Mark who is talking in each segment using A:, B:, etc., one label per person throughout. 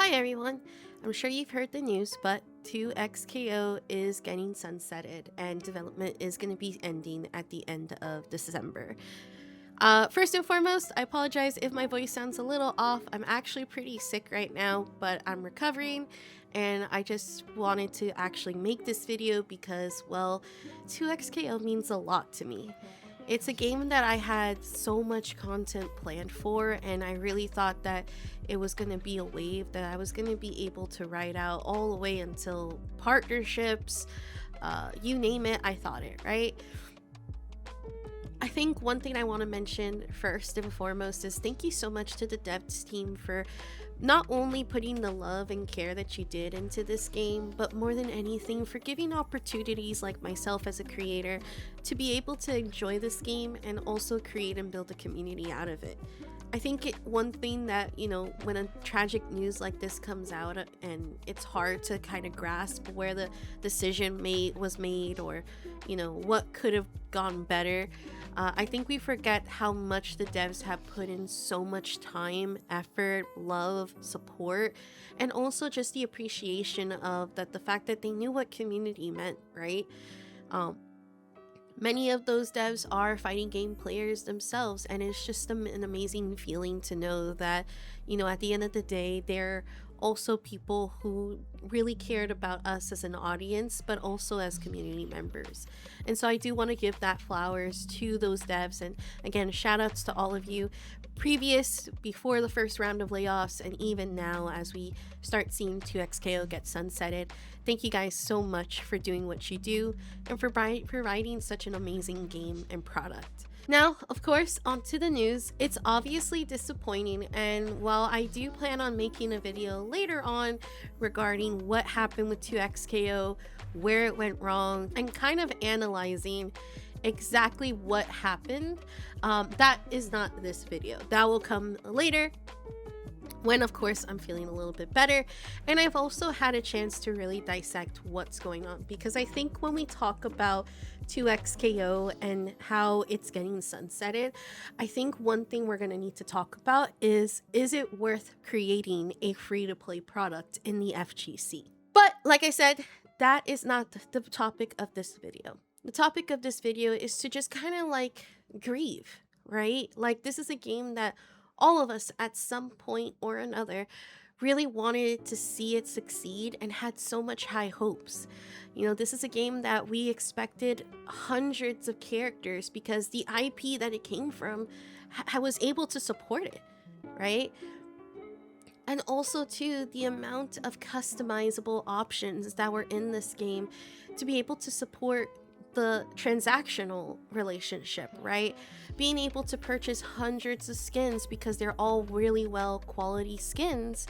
A: Hi everyone! I'm sure you've heard the news, but 2XKO is getting sunsetted and development is going to be ending at the end of December. First and foremost, I apologize if my voice sounds a little off. I'm actually pretty sick right now, but I'm recovering and I just wanted to actually make this video because, well, 2XKO means a lot to me. It's a game that I had so much content planned for, and I really thought that it was going to be a wave that I was going to be able to ride out all the way until partnerships, you name it, I thought it, right? I think one thing I want to mention first and foremost is thank you so much to the devs team for not only putting the love and care that you did into this game, but more than anything for giving opportunities like myself as a creator to be able to enjoy this game and also create and build a community out of it. I think one thing that, when a tragic news like this comes out and it's hard to kind of grasp where the decision was made or, what could have gone better. I think we forget how much the devs have put in so much time, effort, love, support, and also just the appreciation of the fact that they knew what community meant, right? Many of those devs are fighting game players themselves, and it's just an amazing feeling to know that, at the end of the day, they're also people who really cared about us as an audience, but also as community members. And so I do want to give that flowers to those devs. And again, shout outs to all of you before the first round of layoffs, and even now as we start seeing 2XKO get sunsetted. Thank you guys so much for doing what you do and for providing such an amazing game and product. Now, of course, onto the news. It's obviously disappointing, and while I do plan on making a video later on regarding what happened with 2XKO, where it went wrong, and kind of analyzing exactly what happened, that is not this video. That will come later when, of course, I'm feeling a little bit better and I've also had a chance to really dissect what's going on, because I think when we talk about 2XKO and how it's getting sunsetted, I think one thing we're going to need to talk about is it worth creating a free-to-play product in the FGC? But like I said, that is not the topic of this video. The topic of this video is to just kind of like grieve, right? Like, this is a game that all of us at some point or another really wanted to see it succeed and had so much high hopes. This is a game that we expected hundreds of characters because the IP that it came from was able to support it, right? And also too, the amount of customizable options that were in this game to be able to support the transactional relationship, right? Being able to purchase hundreds of skins because they're all really well quality skins.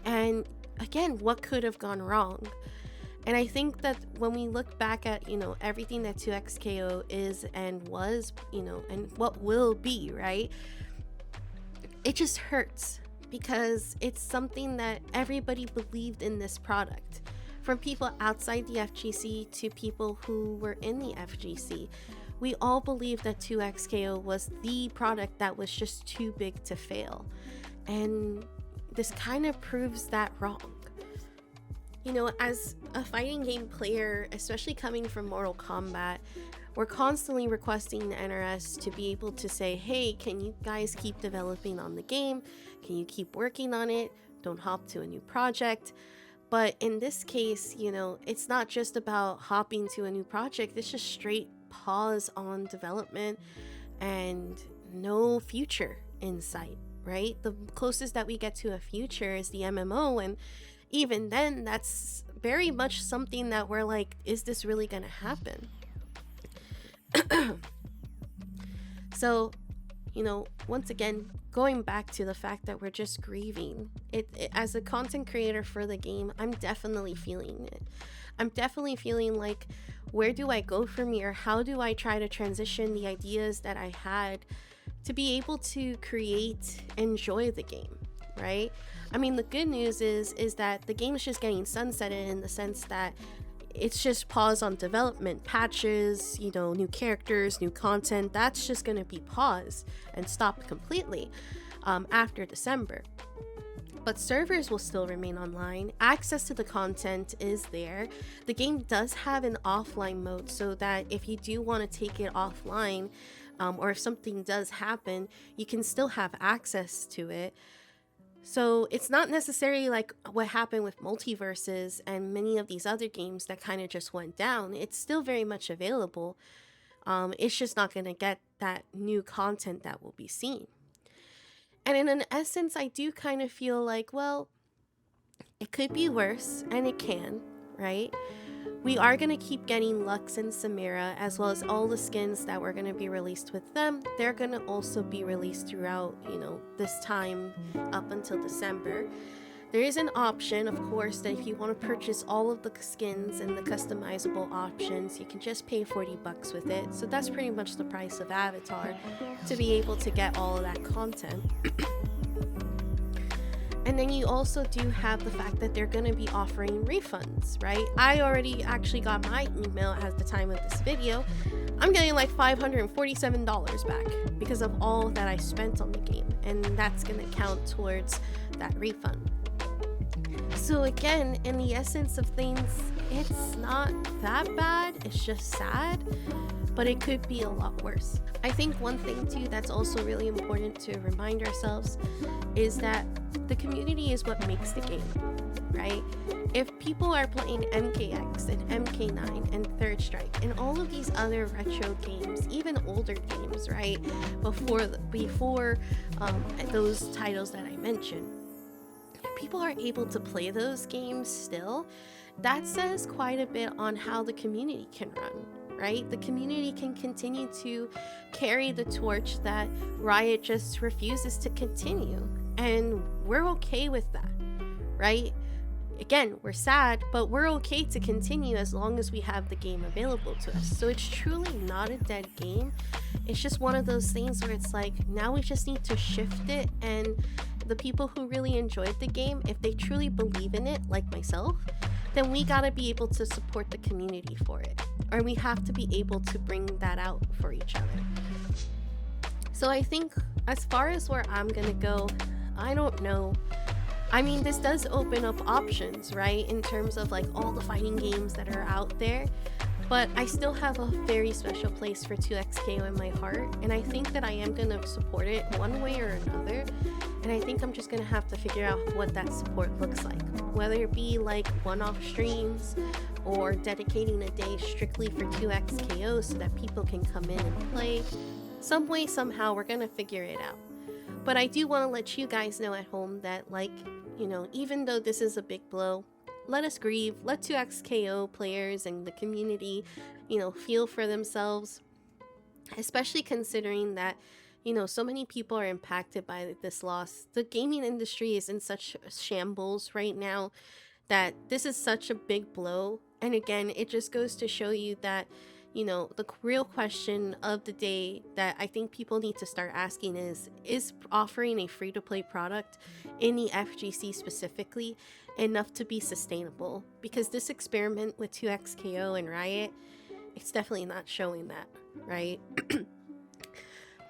A: And again, what could have gone wrong? And I think that when we look back at, everything that 2XKO is and was, and what will be, right? It just hurts because it's something that everybody believed in this product. From people outside the FGC to people who were in the FGC, we all believed that 2XKO was the product that was just too big to fail. And this kind of proves that wrong. As a fighting game player, especially coming from Mortal Kombat, we're constantly requesting the NRS to be able to say, hey, can you guys keep developing on the game? Can you keep working on it? Don't hop to a new project. But in this case, it's not just about hopping to a new project. It's just straight pause on development and no future in sight, right? The closest that we get to a future is the MMO. And even then, that's very much something that we're like, is this really going to happen? So, once again, going back to the fact that we're just grieving, as a content creator for the game, I'm definitely feeling it. I'm definitely feeling like, where do I go from here? How do I try to transition the ideas that I had to be able to enjoy the game, right? I mean, the good news is that the game is just getting sunsetted in the sense that it's just pause on development, patches, new characters, new content. That's just going to be paused and stopped completely after December. but servers will still remain online. Access to the content is there. The game does have an offline mode, so that if you do want to take it offline, or if something does happen, you can still have access to it. So it's not necessarily like what happened with multiverses and many of these other games that kind of just went down. It's still very much available. It's just not going to get that new content that will be seen. And in an essence, I do kind of feel like, well, it could be worse, and it can, right? We are going to keep getting Lux and Samira, as well as all the skins that were going to be released with them. They're going to also be released throughout, this time up until December. There is an option, of course, that if you want to purchase all of the skins and the customizable options, you can just pay $40 with it. So that's pretty much the price of Avatar to be able to get all of that content. And then you also do have the fact that they're going to be offering refunds, right? I already actually got my email at the time of this video. I'm getting like $547 back because of all that I spent on the game. And that's going to count towards that refund. So again, in the essence of things, it's not that bad. It's just sad, but it could be a lot worse. I think one thing too that's also really important to remind ourselves is that the community is what makes the game, right? If people are playing MKX and MK9 and Third Strike and all of these other retro games, even older games, right, before those titles that I mentioned, people are able to play those games still, that says quite a bit on how the community can run, right? The community can continue to carry the torch that Riot just refuses to continue, and we're okay with that, right? Again, we're sad, but we're okay to continue as long as we have the game available to us. So it's truly not a dead game. It's just one of those things where it's like, now we just need to shift it, and the people who really enjoyed the game, if they truly believe in it, like myself, then we gotta be able to support the community for it. Or we have to be able to bring that out for each other. So I think as far as where I'm gonna go, I don't know. I mean, this does open up options, right? In terms of like all the fighting games that are out there. But I still have a very special place for 2XKO in my heart. And I think that I am going to support it one way or another. And I think I'm just going to have to figure out what that support looks like. Whether it be like one-off streams or dedicating a day strictly for 2XKO so that people can come in and play. Some way, somehow, we're going to figure it out. But I do want to let you guys know at home that, like, even though this is a big blow, let us grieve. Let 2XKO players and the community, feel for themselves. Especially considering that, so many people are impacted by this loss. The gaming industry is in such shambles right now that this is such a big blow. And again, it just goes to show you that, the real question of the day that I think people need to start asking is offering a free-to-play product in the FGC specifically enough to be sustainable? Because this experiment with 2XKO and Riot, it's definitely not showing that, right?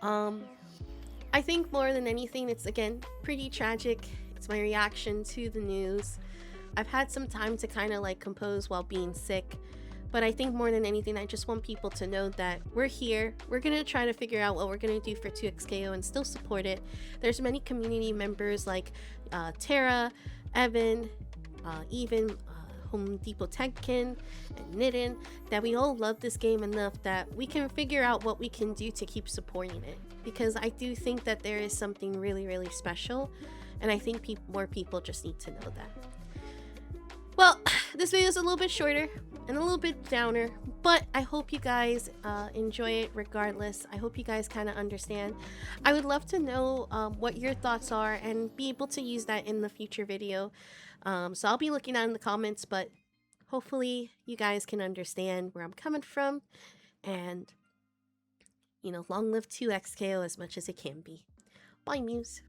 A: I think more than anything, it's, again, pretty tragic. It's my reaction to the news. I've had some time to kind of like compose while being sick. But I think more than anything, I just want people to know that we're here. We're going to try to figure out what we're going to do for 2XKO and still support it. There's many community members like Tara, Evan, even Home Depot Techkin and Nidin, that we all love this game enough that we can figure out what we can do to keep supporting it. Because I do think that there is something really, really special. And I think more people just need to know that. Well, this video is a little bit shorter and a little bit downer, but I hope you guys enjoy it regardless. I hope you guys kind of understand. I would love to know what your thoughts are and be able to use that in the future video. So I'll be looking at in the comments, but hopefully you guys can understand where I'm coming from. And, long live 2XKO as much as it can be. Bye, Muse.